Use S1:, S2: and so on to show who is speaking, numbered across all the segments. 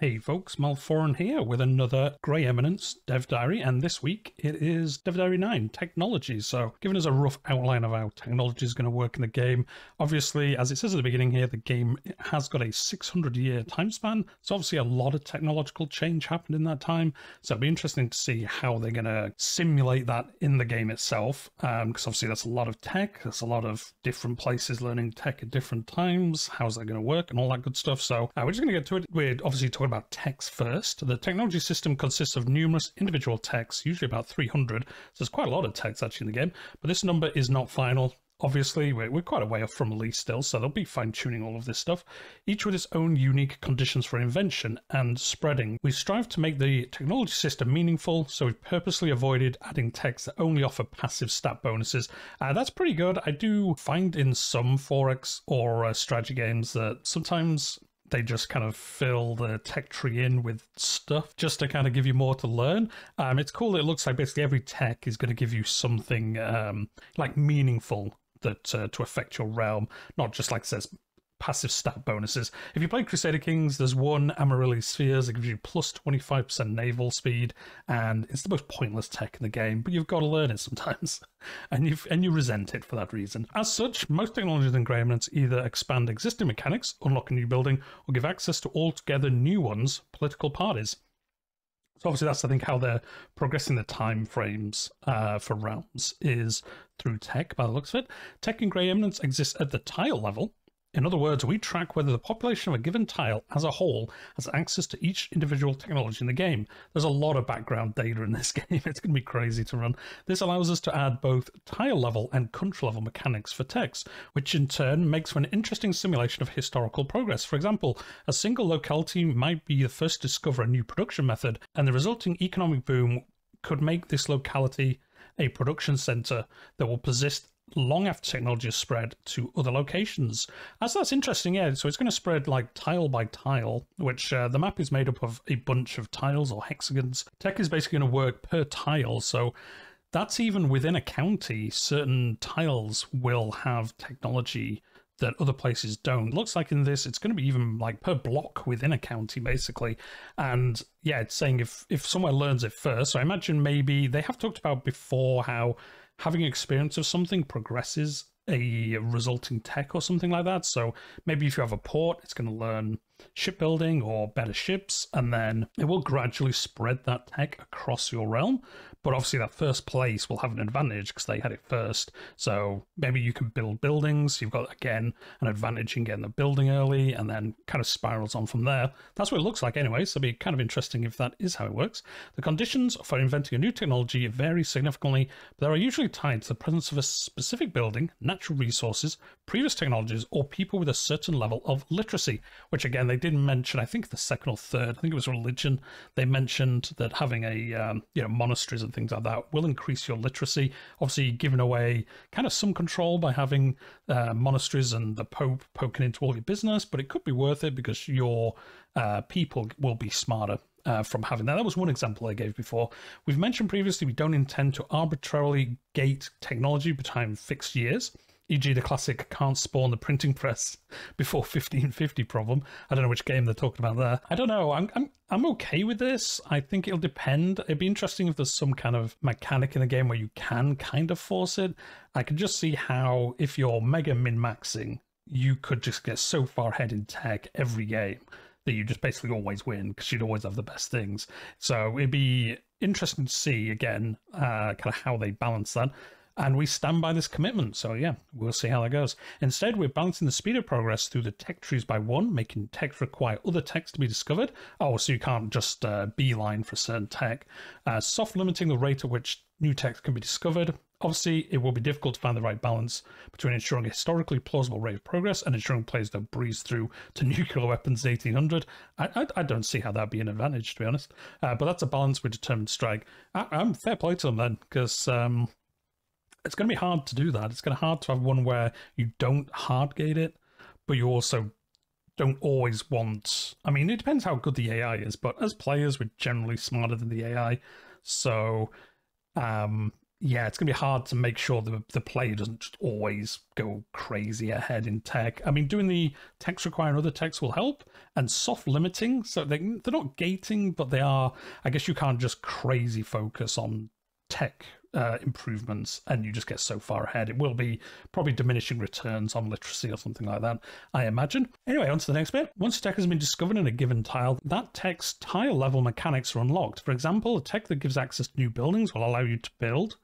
S1: Hey folks, Malforian here with another Grey Eminence Dev Diary, and this week it is Dev Diary 9, Technology. So giving us a rough outline of how technology is going to work in the game. Obviously, as it says at the beginning here, the game has got a 600-year time span, so obviously a lot of technological change happened in that time, so it'll be interesting to see how they're going to simulate that in the game itself, because obviously that's a lot of tech, there's a lot of different places learning tech at different times, how's that going to work, and all that good stuff. So we're just going to get to it. We're obviously talking about techs first. The technology system consists of numerous individual techs, usually about 300, so there's quite a lot of techs actually in the game, but this number is not final. Obviously, we're quite a way off from release still, so they'll be fine-tuning all of this stuff, each with its own unique conditions for invention and spreading. We strive to make the technology system meaningful, so we've purposely avoided adding techs that only offer passive stat bonuses. That's pretty good. I do find in some 4X or strategy games that sometimes they just kind of fill the tech tree in with stuff just to kind of give you more to learn. It's cool that it looks like basically every tech is going to give you something like meaningful that to affect your realm, not just like it says passive stat bonuses. If you play Crusader Kings, there's one Amaryllis Spheres that gives you plus 25% naval speed, and it's the most pointless tech in the game, but you've got to learn it sometimes, and you resent it for that reason. As such, most technologies in Grey Eminence either expand existing mechanics, unlock a new building, or give access to altogether new ones, political parties. So obviously that's, I think, how they're progressing the time frames for realms is through tech, by the looks of it. Tech in Grey Eminence exists at the tile level. In other words, we track whether the population of a given tile as a whole has access to each individual technology in the game. There's a lot of background data in this game. It's going to be crazy to run. This allows us to add both tile level and country level mechanics for techs, which in turn makes for an interesting simulation of historical progress. For example, a single locality might be the first to discover a new production method, and the resulting economic boom could make this locality a production center that will persist long after technology is spread to other locations. That's interesting, yeah. So it's going to spread like tile by tile, which the map is made up of a bunch of tiles or hexagons. Tech is basically going to work per tile, so that's even within a county. Certain tiles will have technology that other places don't. Looks like in this, it's going to be even like per block within a county, basically. And yeah, it's saying if somewhere learns it first, so I imagine maybe they have talked about before how having experience of something progresses a resulting tech or something like that. So maybe if you have a port, it's going to learn shipbuilding or better ships, and then it will gradually spread that tech across your realm. But obviously that first place will have an advantage because they had it first. So maybe you can build buildings. You've got, again, an advantage in getting the building early, and then kind of spirals on from there. That's what it looks like anyway, so it'll be kind of interesting if that is how it works. The conditions for inventing a new technology vary significantly, but they are usually tied to the presence of a specific building, natural resources, previous technologies, or people with a certain level of literacy, which again, they didn't mention. I think the second or third, I think it was religion. They mentioned that having a monasteries and things like that will increase your literacy. Obviously, giving away kind of some control by having monasteries and the Pope poking into all your business, but it could be worth it because your people will be smarter from having that. That was one example I gave before. We've mentioned previously we don't intend to arbitrarily gate technology between fixed years, e.g. the classic can't spawn the printing press before 1550 problem. I don't know which game they're talking about there. I don't know. I'm okay with this. I think it'll depend. It'd be interesting if there's some kind of mechanic in the game where you can kind of force it. I can just see how if you're mega min-maxing, you could just get so far ahead in tech every game that you just basically always win because you'd always have the best things. So it'd be interesting to see, again, kind of how they balance that. And we stand by this commitment. So yeah, we'll see how that goes. Instead, we're balancing the speed of progress through the tech trees by one, making techs require other techs to be discovered. Oh, so you can't just beeline for certain tech. Soft limiting the rate at which new techs can be discovered. Obviously, it will be difficult to find the right balance between ensuring a historically plausible rate of progress and ensuring players don't breeze through to nuclear weapons 1800. I don't see how that'd be an advantage, to be honest. But that's a balance we're determined to strike. I'm fair play to them then, because it's going to be hard to do that. It's going to be hard to have one where you don't hard gate it, but you also don't always want... I mean, it depends how good the AI is, but as players, we're generally smarter than the AI. So yeah, it's going to be hard to make sure the player doesn't just always go crazy ahead in tech. I mean, doing the techs requiring other techs will help, and soft limiting, so they're not gating, but they are, I guess you can't just crazy focus on tech improvements and you just get so far ahead. It will be probably diminishing returns on literacy or something like that, I imagine. Anyway, on to the next bit. Once a tech has been discovered in a given tile, that tech's tile level mechanics are unlocked. For example, a tech that gives access to new buildings will allow you to build,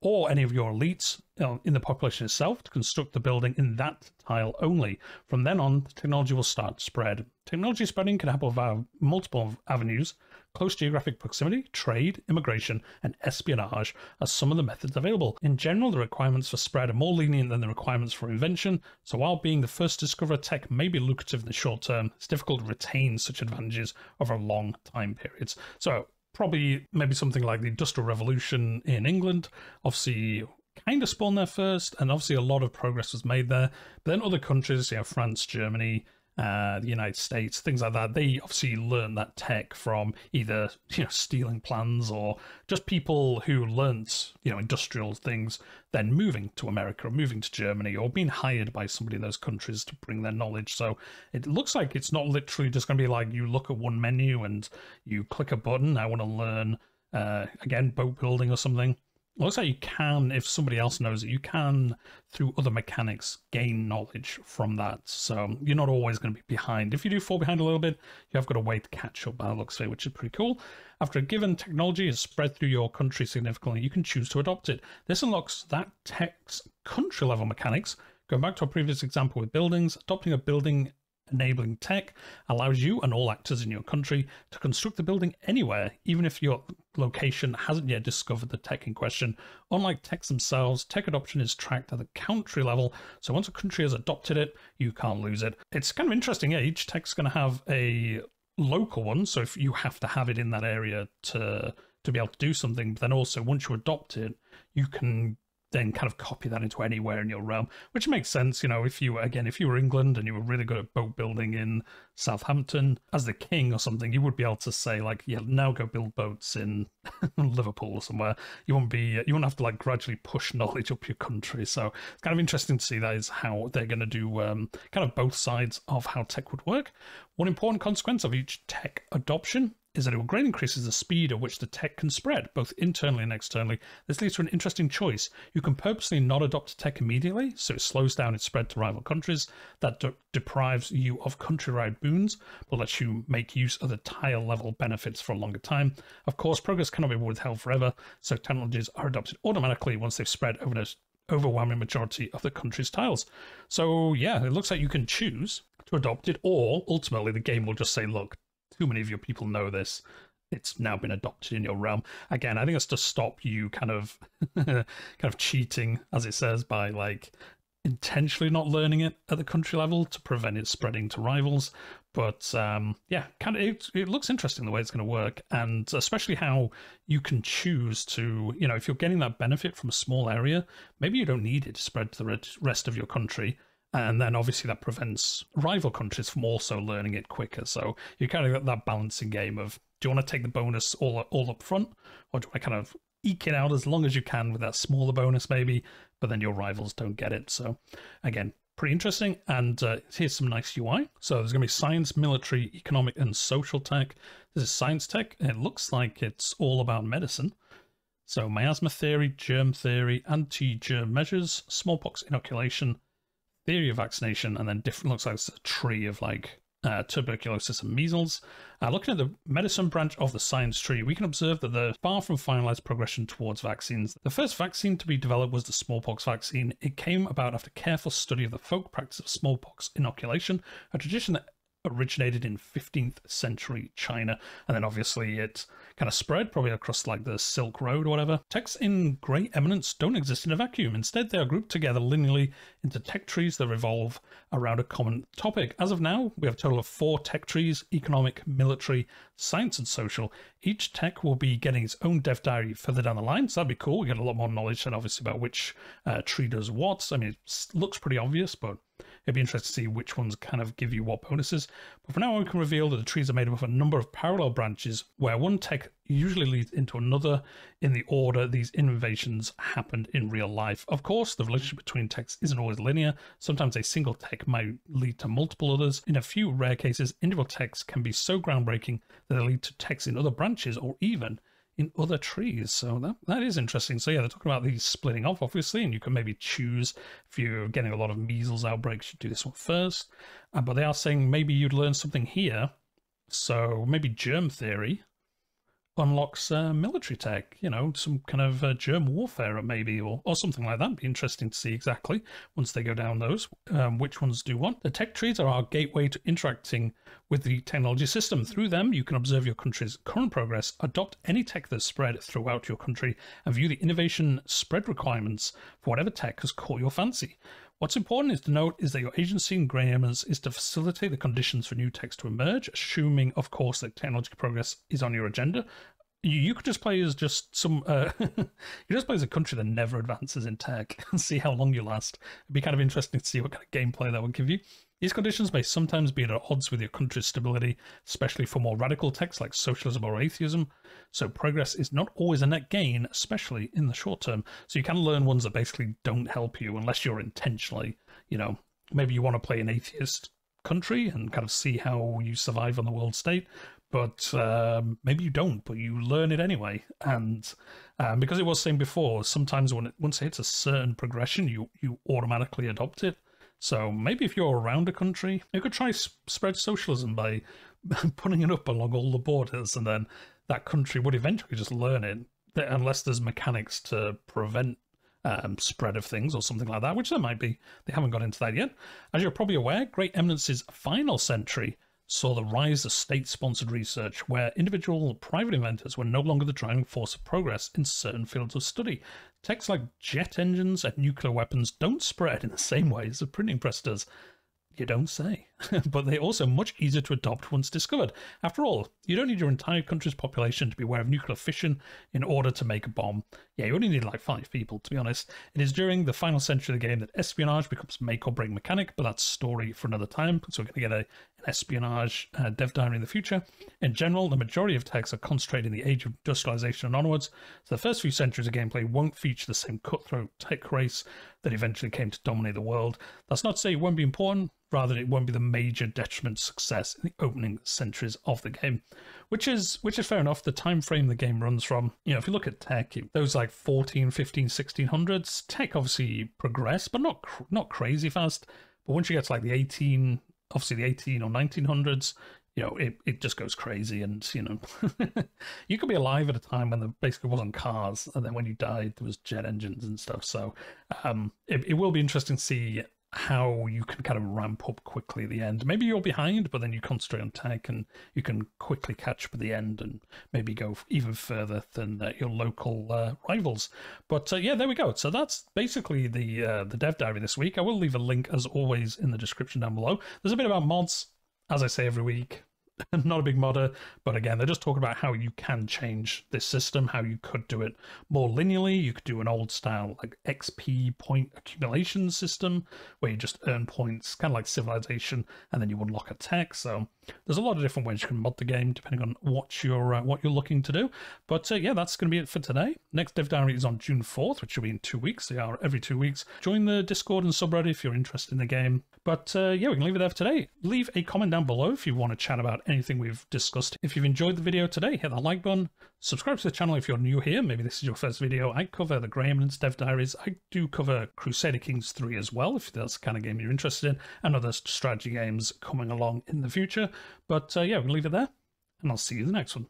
S1: or any of your elites in the population itself, to construct the building in that tile only. From then on, the technology will start to spread. Technology spreading can happen via multiple avenues. Close geographic proximity, trade, immigration, and espionage are some of the methods available. In general, the requirements for spread are more lenient than the requirements for invention, so while being the first to discover a tech may be lucrative in the short term, it's difficult to retain such advantages over long time periods. So probably maybe something like the Industrial Revolution in England, obviously kind of spawned there first, and obviously a lot of progress was made there. But then other countries, France, Germany, the United States, things like that, they obviously learned that tech from either stealing plans or just people who learnt industrial things, then moving to America or moving to Germany or being hired by somebody in those countries to bring their knowledge. So it looks like it's not literally just going to be like you look at one menu and you click a button, I want to learn again boat building or something. It looks like you can, if somebody else knows it, you can, through other mechanics, gain knowledge from that. So you're not always going to be behind. If you do fall behind a little bit, you have got a way to catch up by the looks of it, which is pretty cool. After a given technology is spread through your country significantly, you can choose to adopt it. This unlocks that tech's country-level mechanics. Going back to our previous example with buildings, adopting a building enabling tech allows you and all actors in your country to construct the building anywhere, even if your location hasn't yet discovered the tech in question. Unlike techs themselves, tech adoption is tracked at the country level, so once a country has adopted it, you can't lose it. It's kind of interesting. Yeah, each tech's going to have a local one, so if you have to have it in that area to be able to do something, but then also once you adopt it, you can then kind of copy that into anywhere in your realm, which makes sense. If you were England and you were really good at boat building in Southampton as the king or something, you would be able to say like, yeah, now go build boats in Liverpool or somewhere. You wouldn't have to like gradually push knowledge up your country. So it's kind of interesting to see that is how they're going to do kind of both sides of how tech would work. One important consequence of each tech adoption is that it will greatly increases the speed at which the tech can spread, both internally and externally. This leads to an interesting choice. You can purposely not adopt tech immediately, so it slows down its spread to rival countries. That deprives you of country-wide boons, but lets you make use of the tile-level benefits for a longer time. Of course, progress cannot be withheld forever, so technologies are adopted automatically once they've spread over an overwhelming majority of the country's tiles. So yeah, it looks like you can choose to adopt it, or ultimately the game will just say, look, too many of your people know this, it's now been adopted in your realm. Again, I think it's to stop you kind of cheating, as it says, by like intentionally not learning it at the country level to prevent it spreading to rivals. But yeah, it looks interesting the way it's going to work, and especially how you can choose to, if you're getting that benefit from a small area, maybe you don't need it to spread to the rest of your country. And then obviously that prevents rival countries from also learning it quicker. So you kind of got that balancing game of, do you want to take the bonus all up front, or do you want to kind of eke it out as long as you can with that smaller bonus maybe, but then your rivals don't get it. So again, pretty interesting. And here's some nice UI. So there's going to be science, military, economic, and social tech. This is science tech. It looks like it's all about medicine. So miasma theory, germ theory, anti-germ measures, smallpox inoculation, theory of vaccination, and then different, looks like it's a tree of like tuberculosis and measles. Looking at the medicine branch of the science tree, we can observe that they're far from finalized progression towards vaccines. The first vaccine to be developed was the smallpox vaccine. It came about after careful study of the folk practice of smallpox inoculation, a tradition that originated in 15th century China, and then obviously it kind of spread probably across like the Silk Road or whatever. Techs in Grey Eminence don't exist in a vacuum. Instead, they are grouped together linearly into tech trees that revolve around a common topic. As of now, we have a total of 4 tech trees: economic, military, science, and social. Each tech will be getting its own dev diary further down the line, so that'd be cool. We get a lot more knowledge then obviously about which tree does what. I mean, it looks pretty obvious, but It'd be interesting to see which ones kind of give you what bonuses. But for now, we can reveal that the trees are made up of a number of parallel branches where one tech usually leads into another in the order these innovations happened in real life. Of course, the relationship between techs isn't always linear. Sometimes a single tech might lead to multiple others. In a few rare cases, individual techs can be so groundbreaking that they lead to techs in other branches or even in other trees. So that is interesting. So yeah, they're talking about these splitting off, obviously, and you can maybe choose if you're getting a lot of measles outbreaks, you do this one first. But they are saying maybe you'd learn something here. So maybe germ theory unlocks military tech, you know, some kind of germ warfare maybe, or something like that. It'd be interesting to see exactly once they go down those, which ones do what. The tech trees are our gateway to interacting with the technology system. Through them, you can observe your country's current progress, adopt any tech that's spread throughout your country, and view the innovation spread requirements for whatever tech has caught your fancy. What's important is to note is that your agency in Grey Eminence is to facilitate the conditions for new techs to emerge, assuming, of course, that technological progress is on your agenda. You could just play as just some, you just play as a country that never advances in tech and see how long you last. It'd be kind of interesting to see what kind of gameplay that would give you. These conditions may sometimes be at odds with your country's stability, especially for more radical techs like socialism or atheism. So progress is not always a net gain, especially in the short term. So you can learn ones that basically don't help you unless you're intentionally, you know, maybe you want to play an atheist country and kind of see how you survive on the world state. But maybe you don't, but you learn it anyway. And because it was saying before, sometimes once it hits a certain progression, you automatically adopt it. So maybe if you're around a country, you could try spread socialism by putting it up along all the borders, and then that country would eventually just learn it, unless there's mechanics to prevent spread of things or something like that, which there might be. They haven't got into that yet. As you're probably aware, Grey Eminence's final century saw the rise of state-sponsored research where individual private inventors were no longer the driving force of progress in certain fields of study. Techs like jet engines and nuclear weapons don't spread in the same way as the printing press does. You don't say. But they're also much easier to adopt once discovered. After all, you don't need your entire country's population to be aware of nuclear fission in order to make a bomb. Yeah, you only need like 5 people, to be honest. It is during the final century of the game that espionage becomes make or break mechanic, but that's a story for another time. So we're going to get an espionage dev diary in the future. In general, the majority of techs are concentrated in the age of industrialization and onwards, so the first few centuries of gameplay won't feature the same cutthroat tech race that eventually came to dominate the world. That's not to say it won't be important, rather it won't be the major detriment to success in the opening centuries of the game, which is fair enough. The time frame the game runs from, you know, if you look at tech, those like 14, 15, 1600s, tech obviously progressed, but not crazy fast. But once you get to like the 18 or 1900s, you know, it just goes crazy. And, you know, you could be alive at a time when there basically wasn't cars, and then when you died, there was jet engines and stuff. So it will be interesting to see how you can kind of ramp up quickly at the end. Maybe you're behind, but then you concentrate on tech and you can quickly catch up at the end and maybe go even further than your local rivals. But yeah, there we go. So that's basically the dev diary this week. I will leave a link, as always, in the description down below. There's a bit about mods, as I say every week. Not a big modder, but again, they're just talking about how you can change this system, how you could do it more linearly. You could do an old style like XP point accumulation system where you just earn points, kind of like Civilization, and then you unlock a tech. So there's a lot of different ways you can mod the game depending on what you're looking to do. But yeah, that's going to be it for today. Next dev diary is on June 4th, which will be in 2 weeks. They are every 2 weeks. Join the Discord and subreddit if you're interested in the game. But yeah, we can leave it there for today. Leave a comment down below if you want to chat about anything we've discussed. If you've enjoyed the video today, hit that like button. Subscribe to the channel if you're new here. Maybe this is your first video. I cover the Grey Eminence dev diaries. I do cover Crusader Kings 3 as well, if that's the kind of game you're interested in, and other strategy games coming along in the future. But yeah, we'll leave it there, and I'll see you in the next one.